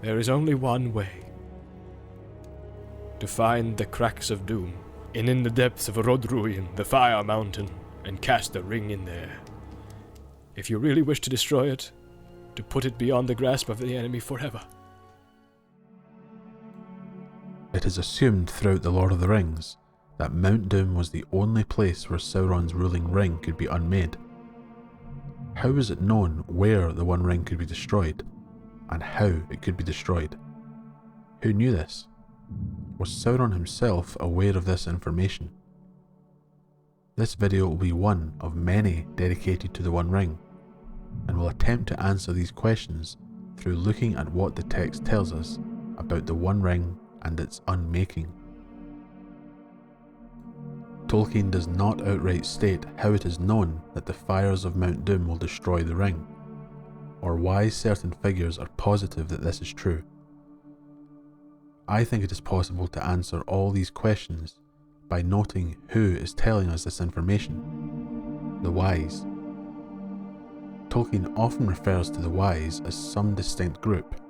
There is only one way. To find the cracks of doom, in the depths of Rodruin, the Fire Mountain, and cast the ring in there. If you really wish to destroy it, to put it beyond the grasp of the enemy forever. It is assumed throughout The Lord of the Rings that Mount Doom was the only place where Sauron's ruling ring could be unmade. How was it known where the One Ring could be destroyed, and how it could be destroyed? Who knew this? Was Sauron himself aware of this information? This video will be one of many dedicated to the One Ring, and will attempt to answer these questions through looking at what the text tells us about the One Ring and its unmaking. Tolkien does not outright state how it is known that the fires of Mount Doom will destroy the ring, or why certain figures are positive that this is true. I think it is possible to answer all these questions by noting who is telling us this information: the wise. Tolkien often refers to the wise as some distinct group.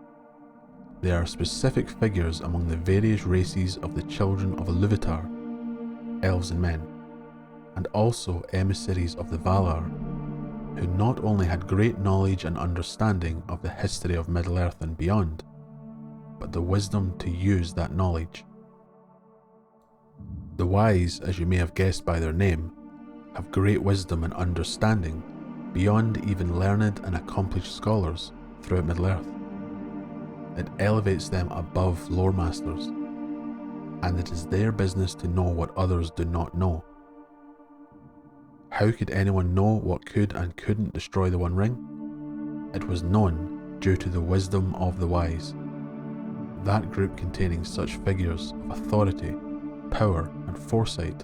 They are specific figures among the various races of the children of Iluvatar, elves and men, and also emissaries of the Valar, who not only had great knowledge and understanding of the history of Middle-earth and beyond, but the wisdom to use that knowledge. The wise, as you may have guessed by their name, have great wisdom and understanding beyond even learned and accomplished scholars throughout Middle-earth. It elevates them above lore masters, and it is their business to know what others do not know. How could anyone know what could and couldn't destroy the One Ring? It was known due to the wisdom of the wise, that group containing such figures of authority, power and foresight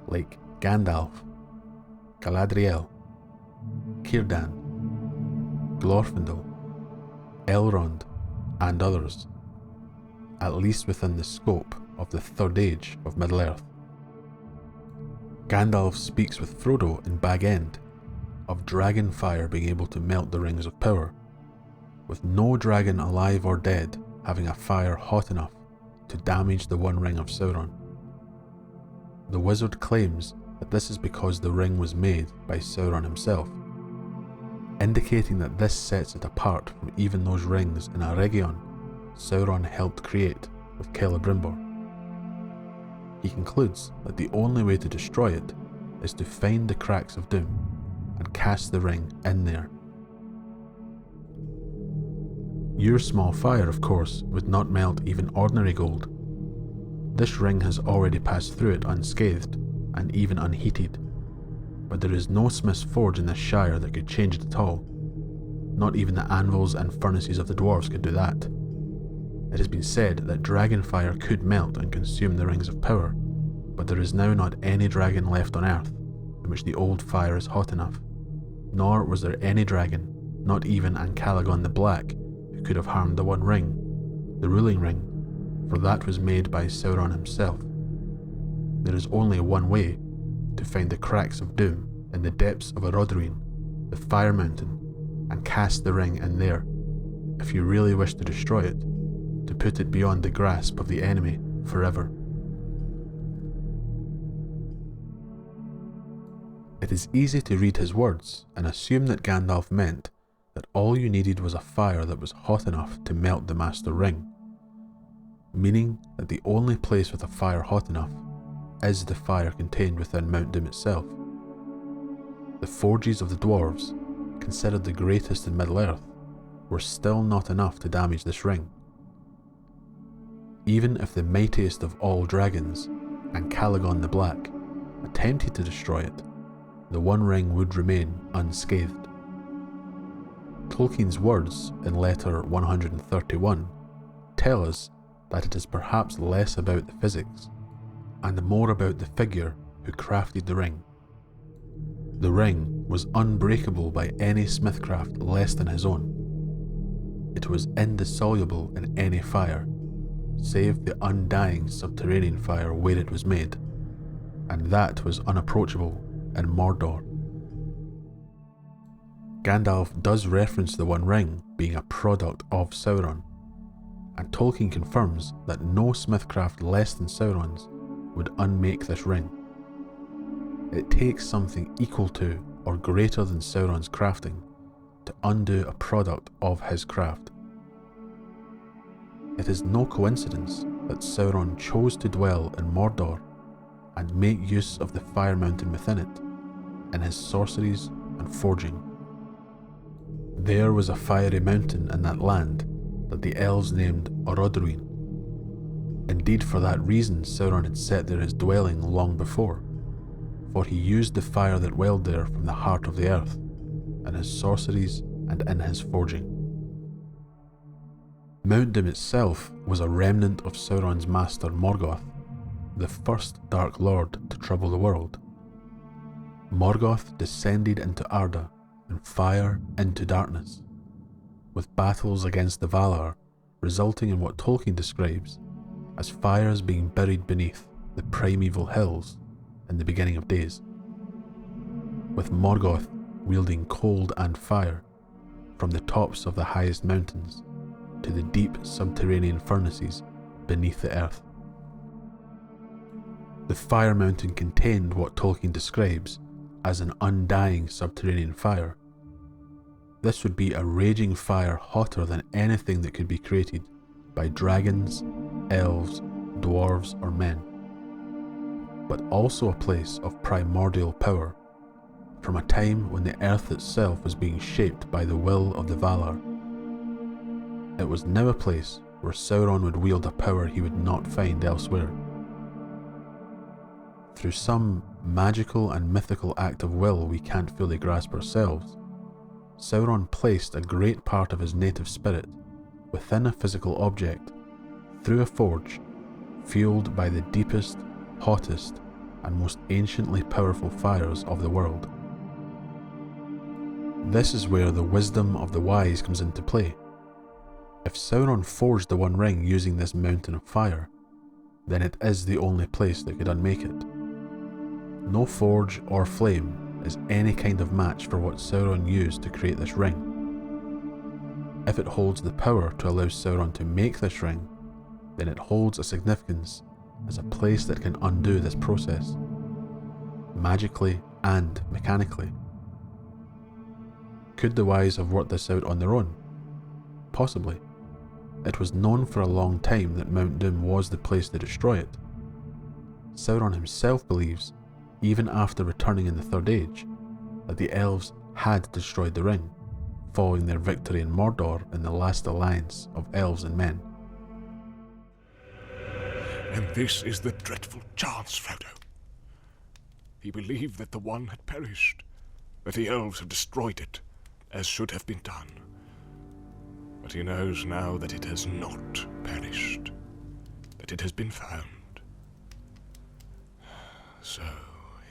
like Gandalf, Galadriel, Círdan, Glorfindel, Elrond and others, at least within the scope of the Third Age of Middle-earth. Gandalf speaks with Frodo in Bag End of dragon fire being able to melt the rings of power, with no dragon alive or dead having a fire hot enough to damage the One Ring of Sauron. The wizard claims that this is because the ring was made by Sauron himself, indicating that this sets it apart from even those rings in Eregion Sauron helped create with Celebrimbor. He concludes that the only way to destroy it is to find the cracks of doom and cast the ring in there. Your small fire, of course, would not melt even ordinary gold. This ring has already passed through it unscathed and even unheated, but there is no smith's forge in this shire that could change it at all. Not even the anvils and furnaces of the dwarves could do that. It has been said that dragon fire could melt and consume the rings of power, but there is now not any dragon left on earth in which the old fire is hot enough, nor was there any dragon, not even Ancalagon the Black, who could have harmed the One Ring, the ruling ring, for that was made by Sauron himself. There is only one way: to find the cracks of doom in the depths of Erodruin, the Fire Mountain, and cast the ring in there, if you really wish to destroy it, to put it beyond the grasp of the enemy forever. It is easy to read his words and assume that Gandalf meant that all you needed was a fire that was hot enough to melt the Master Ring, meaning that the only place with a fire hot enough is the fire contained within Mount Doom itself. The forges of the dwarves, considered the greatest in Middle-earth, were still not enough to damage this ring. Even if the mightiest of all dragons, Ancalagon the Black, attempted to destroy it, the One Ring would remain unscathed. Tolkien's words in letter 131 tell us that it is perhaps less about the physics and more about the figure who crafted the ring. The ring was unbreakable by any smithcraft less than his own. It was indissoluble in any fire, save the undying subterranean fire where it was made, and that was unapproachable in Mordor. Gandalf does reference the One Ring being a product of Sauron, and Tolkien confirms that no smithcraft less than Sauron's would unmake this ring. It takes something equal to or greater than Sauron's crafting to undo a product of his craft. It is no coincidence that Sauron chose to dwell in Mordor and make use of the fire mountain within it in his sorceries and forging. There was a fiery mountain in that land that the elves named Orodruin. Indeed, for that reason Sauron had set there his dwelling long before, for he used the fire that welled there from the heart of the earth, in his sorceries and in his forging. Mount Doom itself was a remnant of Sauron's master Morgoth, the first Dark Lord to trouble the world. Morgoth descended into Arda and fire into darkness, with battles against the Valar resulting in what Tolkien describes as fires being buried beneath the primeval hills in the beginning of days, with Morgoth wielding cold and fire from the tops of the highest mountains to the deep subterranean furnaces beneath the earth. The fire mountain contained what Tolkien describes as an undying subterranean fire. This would be a raging fire hotter than anything that could be created by dragons, elves, dwarves or men, but also a place of primordial power, from a time when the earth itself was being shaped by the will of the Valar. It was now a place where Sauron would wield a power he would not find elsewhere. Through some magical and mythical act of will we can't fully grasp ourselves, Sauron placed a great part of his native spirit within a physical object through a forge fueled by the deepest, hottest, and most anciently powerful fires of the world. This is where the wisdom of the wise comes into play. If Sauron forged the One Ring using this mountain of fire, then it is the only place that could unmake it. No forge or flame is any kind of match for what Sauron used to create this ring. If it holds the power to allow Sauron to make this ring, then it holds a significance as a place that can undo this process, magically and mechanically. Could the wise have worked this out on their own? Possibly. It was known for a long time that Mount Doom was the place to destroy it. Sauron himself believes, even after returning in the Third Age, that the elves had destroyed the ring, following their victory in Mordor in the last alliance of elves and men. And this is the dreadful chance, Frodo. He believed that the One had perished, that the elves had destroyed it, as should have been done. But he knows now that it has not perished, that it has been found. So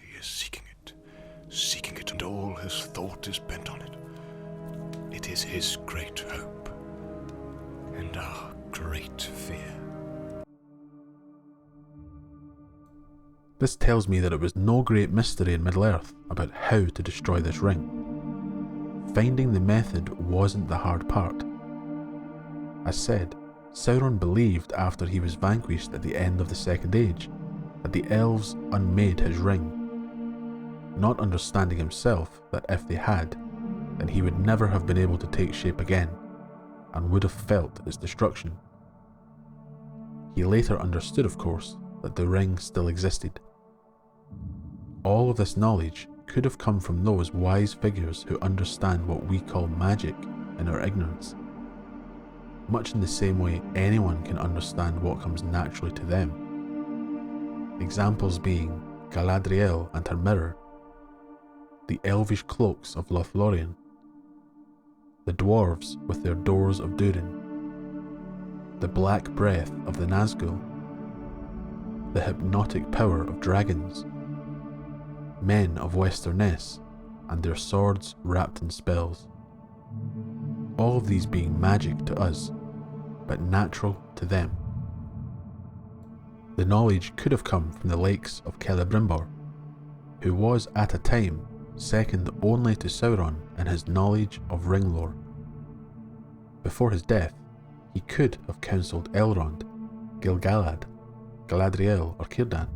he is seeking it, and all his thought is bent on it. It is his great hope, and our great fear. This tells me that it was no great mystery in Middle-earth about how to destroy this ring. Finding the method wasn't the hard part. As said, Sauron believed after he was vanquished at the end of the Second Age that the elves unmade his ring, not understanding himself that if they had, then he would never have been able to take shape again, and would have felt its destruction. He later understood, of course, that the ring still existed. All of this knowledge could have come from those wise figures who understand what we call magic in our ignorance, much in the same way anyone can understand what comes naturally to them. Examples being Galadriel and her mirror, the elvish cloaks of Lothlorien, the dwarves with their doors of Durin, the black breath of the Nazgul, the hypnotic power of dragons, men of Westernesse and their swords wrapped in spells. All of these being magic to us, but natural to them. The knowledge could have come from the lakes of Celebrimbor, who was at a time second only to Sauron in his knowledge of ring lore. Before his death, he could have counselled Elrond, Gil-galad, Galadriel or Círdan.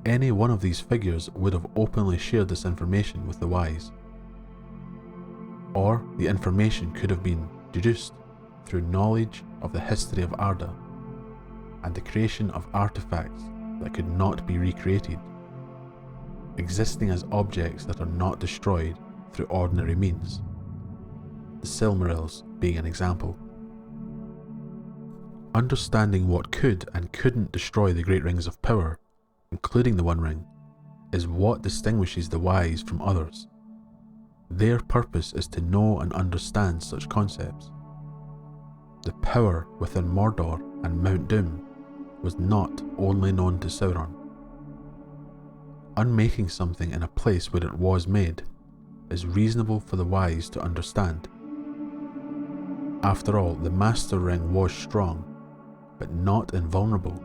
Any one of these figures would have openly shared this information with the wise. Or the information could have been deduced through knowledge of the history of Arda and the creation of artifacts that could not be recreated, existing as objects that are not destroyed through ordinary means, the Silmarils being an example. Understanding what could and couldn't destroy the Great Rings of Power, including the One Ring, is what distinguishes the wise from others. Their purpose is to know and understand such concepts. The power within Mordor and Mount Doom was not only known to Sauron. Unmaking something in a place where it was made is reasonable for the wise to understand. After all, the Master Ring was strong, but not invulnerable.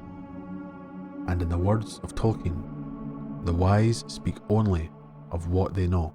And in the words of Tolkien, the wise speak only of what they know.